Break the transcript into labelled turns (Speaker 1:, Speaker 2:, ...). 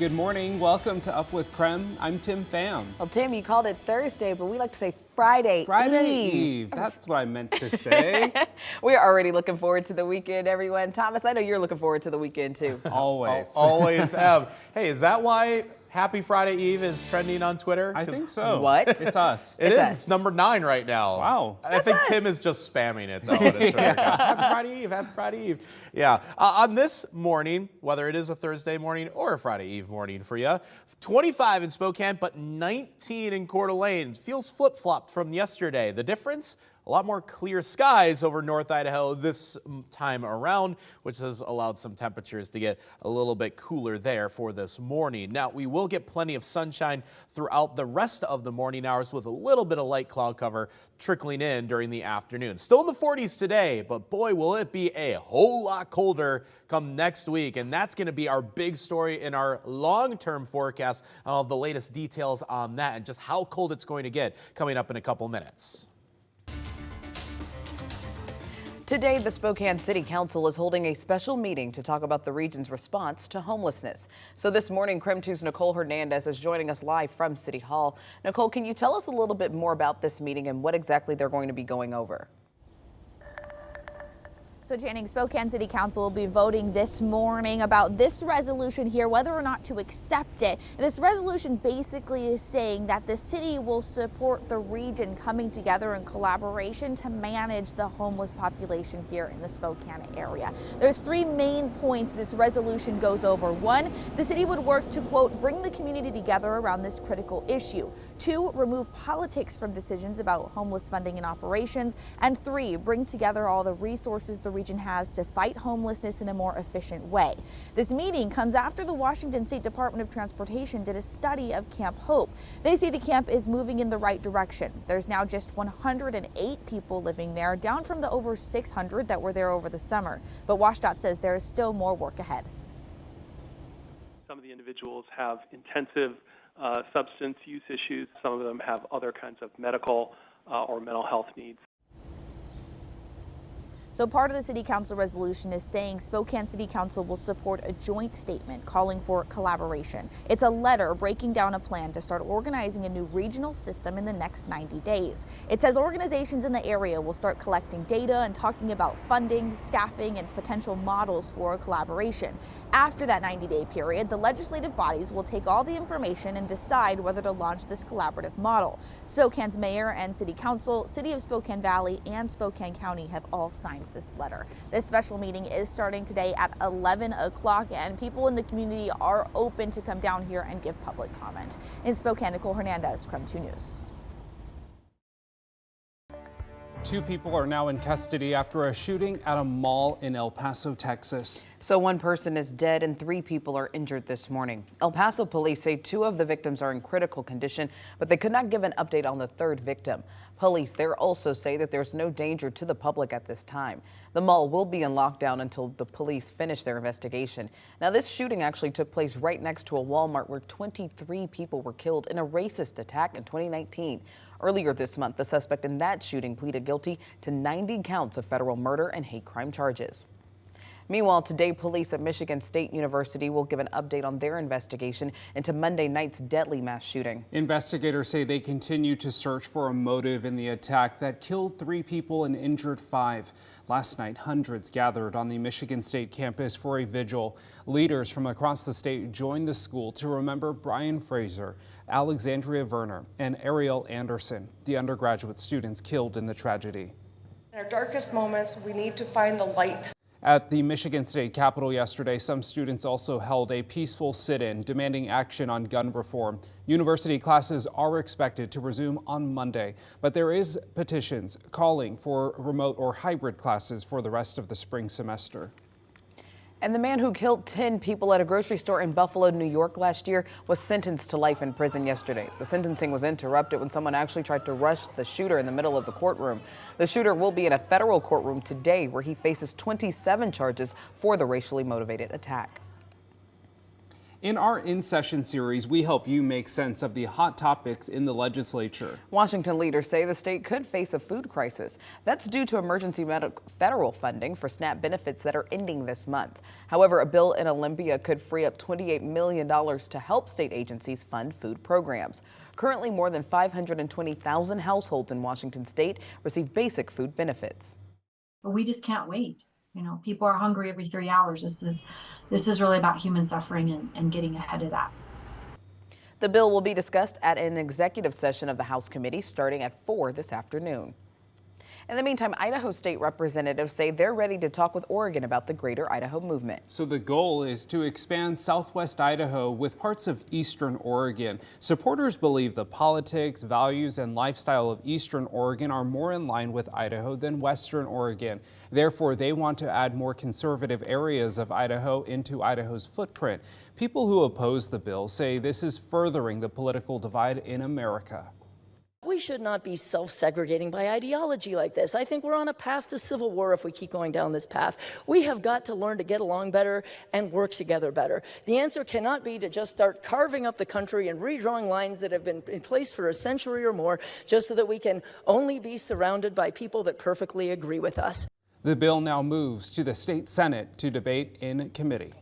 Speaker 1: Good morning. Welcome to Up with KREM. I'm Tim Pham.
Speaker 2: Well, Tim, you called it Thursday, but we like to say Friday
Speaker 1: Eve. That's what I meant to say.
Speaker 2: We're already looking forward to the weekend, everyone. Thomas, I know you're looking forward to the weekend, too.
Speaker 1: Always.
Speaker 3: Always have. Hey, is that why Happy Friday Eve is trending on Twitter?
Speaker 1: I think so.
Speaker 2: What?
Speaker 1: It's us.
Speaker 3: It is. It's number 9 right now.
Speaker 1: Wow.
Speaker 3: I think Tim is just spamming it, though. On his Twitter account. Happy Friday Eve. Happy Friday Eve. Yeah. On this morning, whether it is a Thursday morning or a Friday Eve morning for you, 25 in Spokane, but 19 in Coeur d'Alene. Feels flip-flopped from yesterday. The difference? A lot more clear skies over North Idaho this time around, which has allowed some temperatures to get a little bit cooler there for this morning. Now, we will get plenty of sunshine throughout the rest of the morning hours with a little bit of light cloud cover trickling in during the afternoon. Still in the 40s today, but boy, will it be a whole lot colder come next week. And that's going to be our big story in our long-term forecast. I'll have the latest details on that and just how cold it's going to get coming up in a couple minutes.
Speaker 2: Today, the Spokane City Council is holding a special meeting to talk about the region's response to homelessness. So this morning, KREM 2's Nicole Hernandez is joining us live from City Hall. Nicole, can you tell us a little bit more about this meeting and what exactly they're going to be going over?
Speaker 4: So Channing, Spokane City Council will be voting this morning about this resolution here, whether or not to accept it. And this resolution basically is saying that the city will support the region coming together in collaboration to manage the homeless population here in the Spokane area. There's 3 main points this resolution goes over. 1, the city would work to, quote, bring the community together around this critical issue. 2, remove politics from decisions about homeless funding and operations. And 3, bring together all the resources the region has to fight homelessness in a more efficient way. This meeting comes after the Washington State Department of Transportation did a study of Camp Hope. They say the camp is moving in the right direction. There's now just 108 people living there, down from the over 600 that were there over the summer. But WashDOT says there is still more work ahead.
Speaker 5: Some of the individuals have intensive substance use issues. Some of them have other kinds of medical or mental health needs.
Speaker 4: So part of the City Council resolution is saying Spokane City Council will support a joint statement calling for collaboration. It's a letter breaking down a plan to start organizing a new regional system in the next 90 days. It says organizations in the area will start collecting data and talking about funding, staffing, and potential models for a collaboration. After that 90-day period, the legislative bodies will take all the information and decide whether to launch this collaborative model. Spokane's mayor and city council, City of Spokane Valley, and Spokane County have all signed this letter. This special meeting is starting today at 11 o'clock, and people in the community are open to come down here and give public comment. In Spokane, Nicole Hernandez, KREM 2 News.
Speaker 1: 2 people are now in custody after a shooting at a mall in El Paso, Texas.
Speaker 2: So 1 person is dead and 3 people are injured this morning. El Paso police say 2 of the victims are in critical condition, but they could not give an update on the 3rd victim. Police there also say that there's no danger to the public at this time. The mall will be in lockdown until the police finish their investigation. Now, this shooting actually took place right next to a Walmart where 23 people were killed in a racist attack in 2019. Earlier this month, the suspect in that shooting pleaded guilty to 90 counts of federal murder and hate crime charges. Meanwhile, today, police at Michigan State University will give an update on their investigation into Monday night's deadly mass shooting.
Speaker 1: Investigators say they continue to search for a motive in the attack that killed 3 people and injured 5. Last night, hundreds gathered on the Michigan State campus for a vigil. Leaders from across the state joined the school to remember Brian Fraser, Alexandria Verner, and Ariel Anderson, the undergraduate students killed in the tragedy.
Speaker 6: In our darkest moments, we need to find the light.
Speaker 1: At the Michigan State Capitol yesterday, some students also held a peaceful sit-in demanding action on gun reform. University classes are expected to resume on Monday, but there is petitions calling for remote or hybrid classes for the rest of the spring semester.
Speaker 2: And the man who killed 10 people at a grocery store in Buffalo, New York last year was sentenced to life in prison yesterday. The sentencing was interrupted when someone actually tried to rush the shooter in the middle of the courtroom. The shooter will be in a federal courtroom today where he faces 27 charges for the racially motivated attack.
Speaker 1: In our in-session series, we help you make sense of the hot topics in the legislature.
Speaker 2: Washington leaders say the state could face a food crisis. That's due to emergency federal funding for SNAP benefits that are ending this month. However, a bill in Olympia could free up $28 million to help state agencies fund food programs. Currently, more than 520,000 households in Washington state receive basic food benefits.
Speaker 7: But we just can't wait. You know, people are hungry every 3 hours. This is really about human suffering and getting ahead of that.
Speaker 2: The bill will be discussed at an executive session of the House committee starting at 4 this afternoon. In the meantime, Idaho state representatives say they're ready to talk with Oregon about the Greater Idaho movement.
Speaker 1: So the goal is to expand southwest Idaho with parts of eastern Oregon. Supporters believe the politics, values, and lifestyle of eastern Oregon are more in line with Idaho than western Oregon. Therefore, they want to add more conservative areas of Idaho into Idaho's footprint. People who oppose the bill say this is furthering the political divide in America.
Speaker 8: We should not be self-segregating by ideology like this. I think we're on a path to civil war if we keep going down this path. We have got to learn to get along better and work together better. The answer cannot be to just start carving up the country and redrawing lines that have been in place for a century or more just so that we can only be surrounded by people that perfectly agree with us.
Speaker 1: The bill now moves to the state Senate to debate in committee.